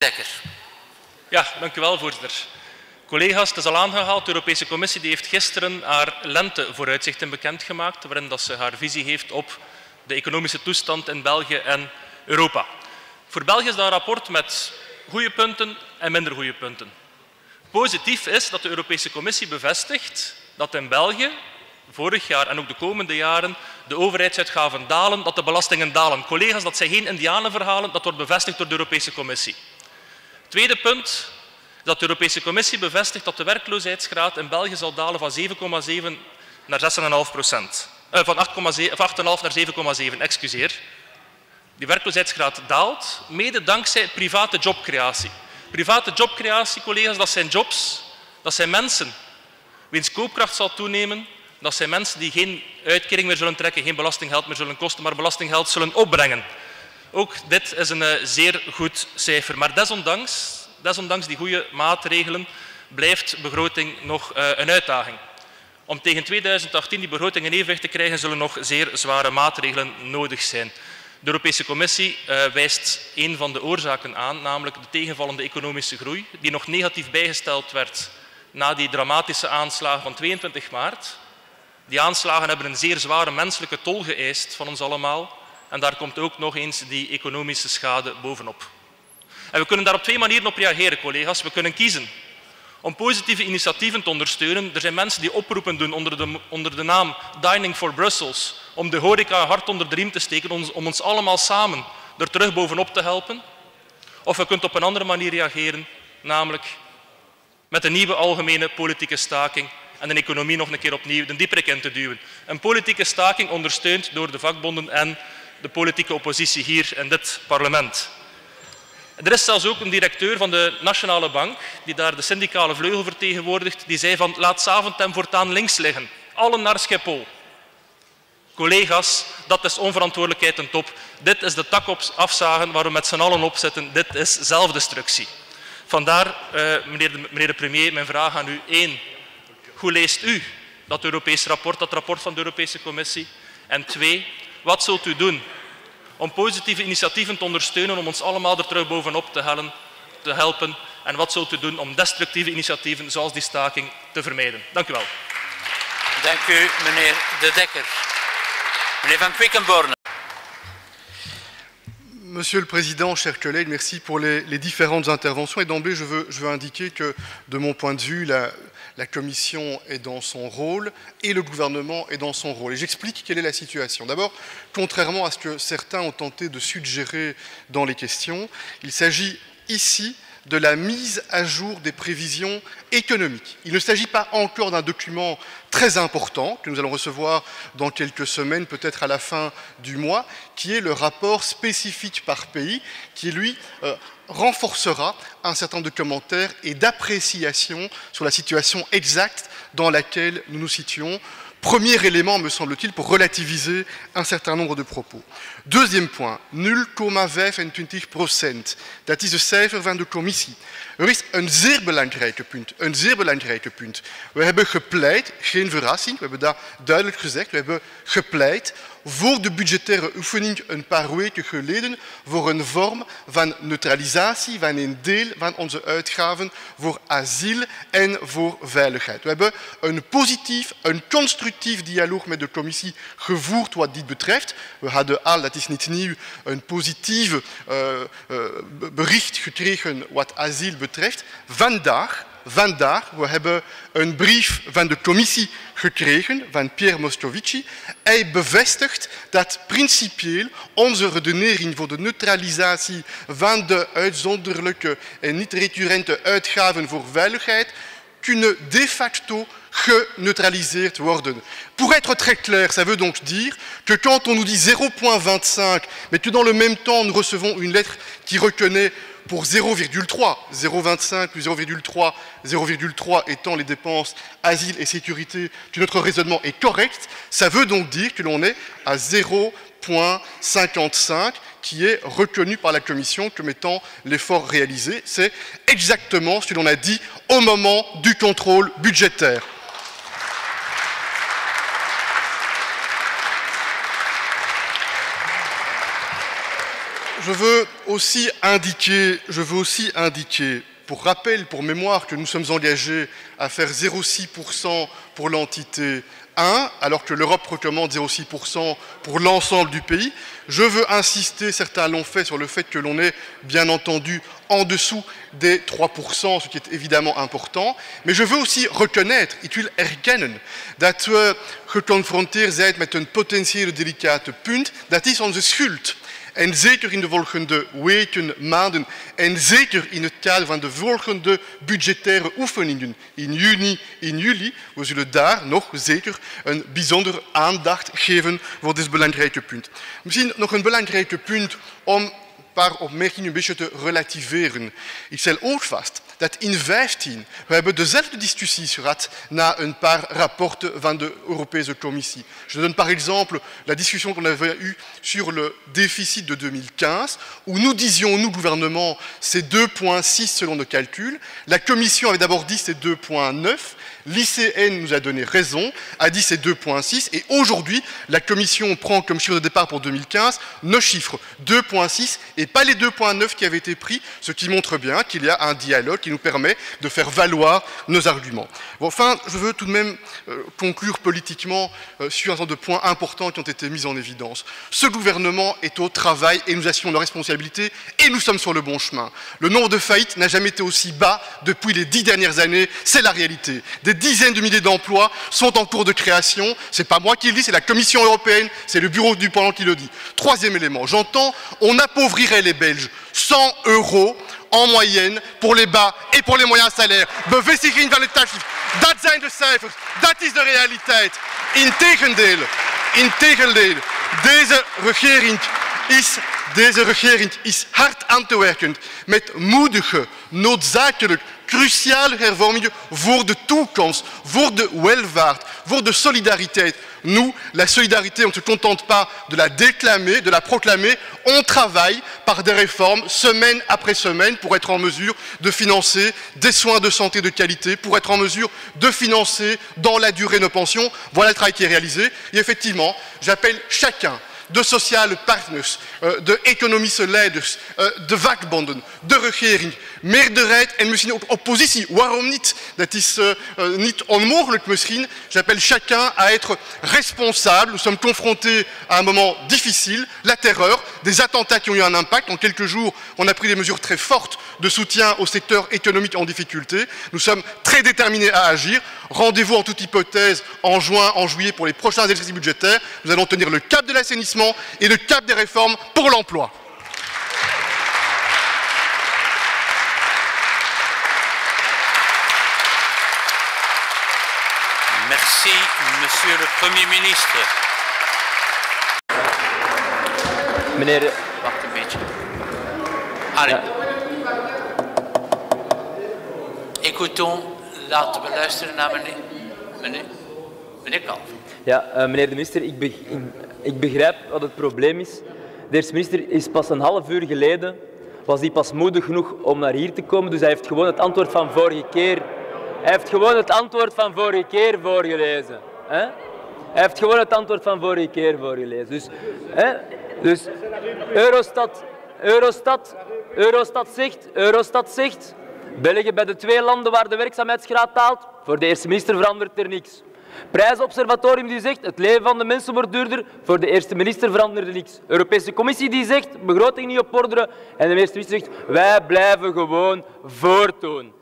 Dekker. Ja, dank u wel, voorzitter. Collega's, het is al aangehaald. De Europese Commissie heeft gisteren haar lentevooruitzichten bekendgemaakt, waarin dat ze haar visie heeft op de economische toestand in België en Europa. Voor België is dat een rapport met goede punten en minder goede punten. Positief is dat de Europese Commissie bevestigt dat in België vorig jaar en ook de komende jaren de overheidsuitgaven dalen, dat de belastingen dalen. Collega's, dat zijn geen indianenverhalen, dat wordt bevestigd door de Europese Commissie. Tweede punt is dat de Europese Commissie bevestigt dat de werkloosheidsgraad in België zal dalen van 7,7 naar 6,5%. Van 8,5 naar 7,7, excuseer. Die werkloosheidsgraad daalt, mede dankzij private jobcreatie. Private jobcreatie, collega's, dat zijn jobs, dat zijn mensen wiens koopkracht zal toenemen, dat zijn mensen die geen uitkering meer zullen trekken, geen belastinggeld meer zullen kosten, maar belastinggeld zullen opbrengen. Ook dit is een zeer goed cijfer. Maar desondanks die goede maatregelen blijft begroting nog een uitdaging. Om tegen 2018 die begroting in evenwicht te krijgen, zullen nog zeer zware maatregelen nodig zijn. De Europese Commissie wijst een van de oorzaken aan, namelijk de tegenvallende economische groei, die nog negatief bijgesteld werd na die dramatische aanslagen van 22 maart. Die aanslagen hebben een zeer zware menselijke tol geëist van ons allemaal. En daar komt ook nog eens die economische schade bovenop. En we kunnen daar op twee manieren op reageren, collega's. We kunnen kiezen om positieve initiatieven te ondersteunen. Er zijn mensen die oproepen doen onder de naam Dining for Brussels, om de horeca hard onder de riem te steken, om ons allemaal samen er terug bovenop te helpen. Of we kunnen op een andere manier reageren, namelijk met een nieuwe algemene politieke staking en de economie nog een keer opnieuw de dieperik in te duwen. Een politieke staking ondersteund door de vakbonden en de politieke oppositie hier in dit parlement. Er is zelfs ook een directeur van de Nationale Bank, die daar de syndicale vleugel vertegenwoordigt, die zei van laat Zaventem voortaan links liggen. Allen naar Schiphol. Collega's, dat is onverantwoordelijkheid ten top. Dit is de tak afzagen waar we met z'n allen op zitten. Dit is zelfdestructie. Vandaar, meneer de premier, mijn vraag aan u. 1. Hoe leest u dat Europees rapport, dat rapport van de Europese Commissie? En 2. Wat zult u doen om positieve initiatieven te ondersteunen, om ons allemaal er terug bovenop te helpen? En wat zult u doen om destructieve initiatieven zoals die staking te vermijden? Dank u wel. Dank u, meneer De Dekker. Meneer Van Quickenborne. Monsieur le Président, chers collègues, merci pour les différentes interventions. Et d'emblée, je veux indiquer que, de mon point de vue, la Commission est dans son rôle et le gouvernement est dans son rôle. Et j'explique quelle est la situation. D'abord, contrairement à ce que certains ont tenté de suggérer dans les questions, il s'agit ici de la mise à jour des prévisions économiques. Il ne s'agit pas encore d'un document très important que nous allons recevoir dans quelques semaines, peut-être à la fin du mois, qui est le rapport spécifique par pays, qui lui renforcera un certain nombre de commentaires et d'appréciations sur la situation exacte dans laquelle nous nous situons. Premier élément, me semble-t-il, pour relativiser un certain nombre de propos. Deuxième point, 0,25%. Dat is de cijfer van de commissie. Er is een zeer belangrijke punt. We hebben gepleit, geen verrassing, we hebben dat duidelijk gezegd, we hebben gepleit voor de budgettaire oefening een paar weken geleden voor een vorm van neutralisatie van een deel van onze uitgaven voor asiel en voor veiligheid. We hebben een positief, een constructief dialoog met de commissie gevoerd wat dit betreft. We hadden al, dat is niet nieuw, een positief bericht gekregen wat asiel betreft. Vandaag, we hebben een brief van de commissie gekregen, van Pierre Moscovici. Hij bevestigt dat principieel onze redenering voor de neutralisatie van de uitzonderlijke en niet recurrente uitgaven voor veiligheid kunnen de facto geneutraliseerd worden. Pour être très clair, ça veut donc dire que quand on nous dit 0,25, mais que dans le même temps nous recevons une lettre qui reconnaît pour 0,3, 0,25 plus 0,3, 0,3 étant les dépenses asile et sécurité, que notre raisonnement est correct, ça veut donc dire que l'on est à 0,55, qui est reconnu par la Commission comme étant l'effort réalisé. C'est exactement ce que l'on a dit au moment du contrôle budgétaire. je veux aussi indiquer, pour rappel, pour mémoire, que nous sommes engagés à faire 0,6% pour l'entité 1, alors que l'Europe recommande 0,6% pour l'ensemble du pays. Je veux insister, certains l'ont fait, sur le fait que l'on est bien entendu en dessous des 3%, ce qui est évidemment important. Mais je veux aussi reconnaître, ik wil erkennen, dat we geconfronteerd zijn met een potentieel delicate punt. Dat is onze schuld. En zeker in de volgende weken, maanden en zeker in het kader van de volgende budgettaire oefeningen in juni, in juli, we zullen daar nog zeker een bijzondere aandacht geven voor dit belangrijke punt. Misschien nog een belangrijke punt om een paar opmerkingen een beetje te relativeren. Ik stel ook vast dat in 2015, we hebben dezelfde discussies gehad na een paar rapporten van de Europese Commissie. Je donne par exemple la discussion qu'on avait eue sur le déficit de 2015, où nous disions, nous, gouvernement, c'est 2,6 selon nos calculs. La Commission avait d'abord dit c'est 2,9. L'ICN nous a donné raison, a dit c'est 2,6. Et aujourd'hui, la Commission prend comme chiffre de départ pour 2015 nos chiffres, 2,6 et pas les 2,9 qui avaient été pris, ce qui montre bien qu'il y a un dialogue qui nous permet de faire valoir nos arguments. Bon, enfin, je veux tout de même conclure politiquement sur un certain nombre de points importants qui ont été mis en évidence. Ce gouvernement est au travail et nous assumons nos responsabilités et nous sommes sur le bon chemin. Le nombre de faillites n'a jamais été aussi bas depuis les 10 dernières années, c'est la réalité. Des dizaines de milliers d'emplois sont en cours de création, c'est pas moi qui le dis, c'est la Commission européenne, c'est le bureau du Parlement qui le dit. Troisième élément, j'entends, on appauvrirait les Belges. 100 € en moyenne pour les bas et pour les moyens salaires. Bevestiging van het tarief. Dat zijn de cijfers. Dat is de realiteit. Integendeel. Deze regering is hard aan te werken met moedige, noodzakelijk, cruciale hervormingen voor de toekomst, voor de welvaart, voor de solidariteit. Nous, la solidarité, on ne se contente pas de la déclamer, de la proclamer, on travaille par des réformes semaine après semaine pour être en mesure de financer des soins de santé de qualité, pour être en mesure de financer dans la durée nos pensions. Voilà le travail qui est réalisé. Et effectivement, j'appelle chacun de sociale partners, de economische leiders, de vakbonden, de regering, meerderheid en misschien ook oppositie. Waarom niet? Dat is niet onmogelijk misschien. J'appelle chacun à être responsable. Nous sommes confrontés à un moment difficile, la terreur, des attentats qui ont eu un impact. En quelques jours, on a pris des mesures très fortes de soutien au secteur économique en difficulté. Nous sommes très déterminés à agir. Rendez-vous en toute hypothèse en juin, en juillet pour les prochains exercices budgétaires. Nous allons tenir le cap de l'assainissement et le cap des réformes pour l'emploi. Merci, Monsieur le Premier ministre. Meneer... Wacht een beetje. Allez. Écoutons, laten we luisteren naar meneer Kalf. Ja, meneer de minister, ik begrijp wat het probleem is. De eerste minister is pas een half uur geleden, was hij pas moedig genoeg om naar hier te komen, dus hij heeft gewoon het antwoord van vorige keer... Hij heeft gewoon het antwoord van vorige keer voorgelezen. Hij heeft gewoon het antwoord van vorige keer voorgelezen. Dus Eurostat zegt, België bij de 2 landen waar de werkzaamheidsgraad daalt, voor de eerste minister verandert er niks. Prijzenobservatorium die zegt, het leven van de mensen wordt duurder, voor de eerste minister verandert er niks. Europese Commissie die zegt, begroting niet op orde, en de eerste minister zegt, wij blijven gewoon voortdoen.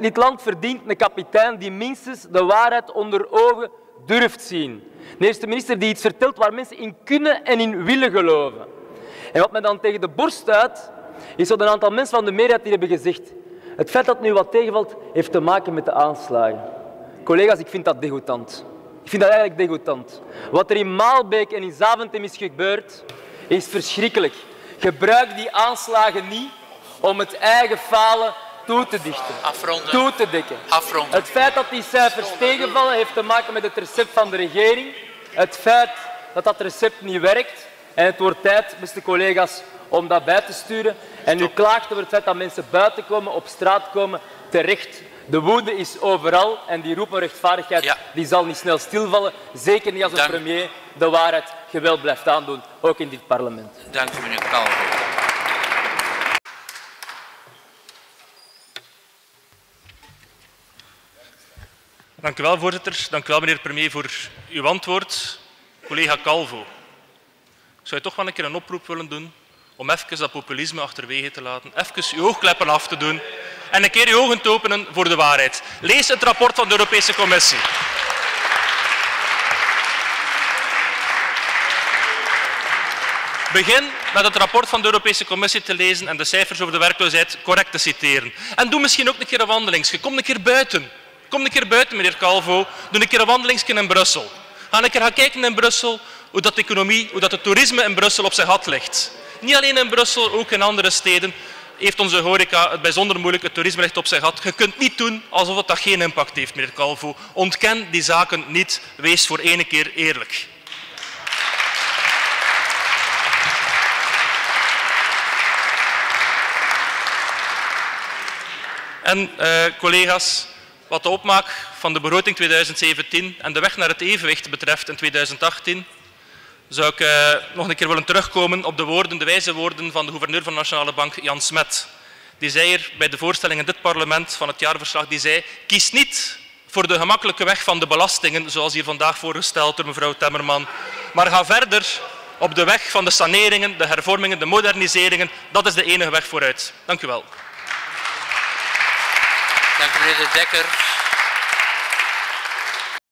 Dit land verdient een kapitein die minstens de waarheid onder ogen durft zien. De eerste minister die iets vertelt waar mensen in kunnen en in willen geloven. En wat mij dan tegen de borst stuit, is dat een aantal mensen van de meerderheid die hebben gezegd, het feit dat het nu wat tegenvalt, heeft te maken met de aanslagen. Collega's, ik vind dat degoutant. Ik vind dat eigenlijk degoutant. Wat er in Maalbeek en in Zaventem is gebeurd, is verschrikkelijk. Gebruik die aanslagen niet om het eigen falen toe te dichten. Afronden. Toe te dekken. Afronden. Het feit dat die cijfers tegenvallen heeft te maken met het recept van de regering. Het feit dat dat recept niet werkt. En het wordt tijd, beste collega's, om dat bij te sturen. En u klaagt over het feit dat mensen buiten komen, op straat komen, terecht. De woede is overal en die roep om rechtvaardigheid die zal niet snel stilvallen. Zeker niet als een premier de waarheid geweld blijft aandoen, ook in dit parlement. Dank u, meneer Kalver. Dank u wel, voorzitter. Dank u wel, meneer premier, voor uw antwoord. Collega Calvo, zou je toch wel een keer een oproep willen doen om even dat populisme achterwege te laten, even uw oogkleppen af te doen en een keer uw ogen te openen voor de waarheid. Lees het rapport van de Europese Commissie. Begin met het rapport van de Europese Commissie te lezen en de cijfers over de werkloosheid correct te citeren. En doe misschien ook een keer een wandelingske. Kom een keer buiten. Kom een keer buiten, meneer Calvo. Doe een keer een wandelingske in Brussel. Ga een keer gaan kijken in Brussel hoe dat de economie, hoe dat het toerisme in Brussel op zijn gat ligt. Niet alleen in Brussel, ook in andere steden heeft onze horeca het bijzonder moeilijk. Het toerisme ligt op zijn gat. Je kunt niet doen alsof het dat geen impact heeft, meneer Calvo. Ontken die zaken niet. Wees voor ene keer eerlijk. En collega's, wat de opmaak van de begroting 2017 en de weg naar het evenwicht betreft in 2018, zou ik nog een keer willen terugkomen op de wijze woorden van de gouverneur van de Nationale Bank, Jan Smet. Die zei er bij de voorstelling in dit parlement van het jaarverslag, die zei, kies niet voor de gemakkelijke weg van de belastingen, zoals hier vandaag voorgesteld door mevrouw Temmerman, maar ga verder op de weg van de saneringen, de hervormingen, de moderniseringen. Dat is de enige weg vooruit. Dank u wel. Dank u, meneer De Dekker.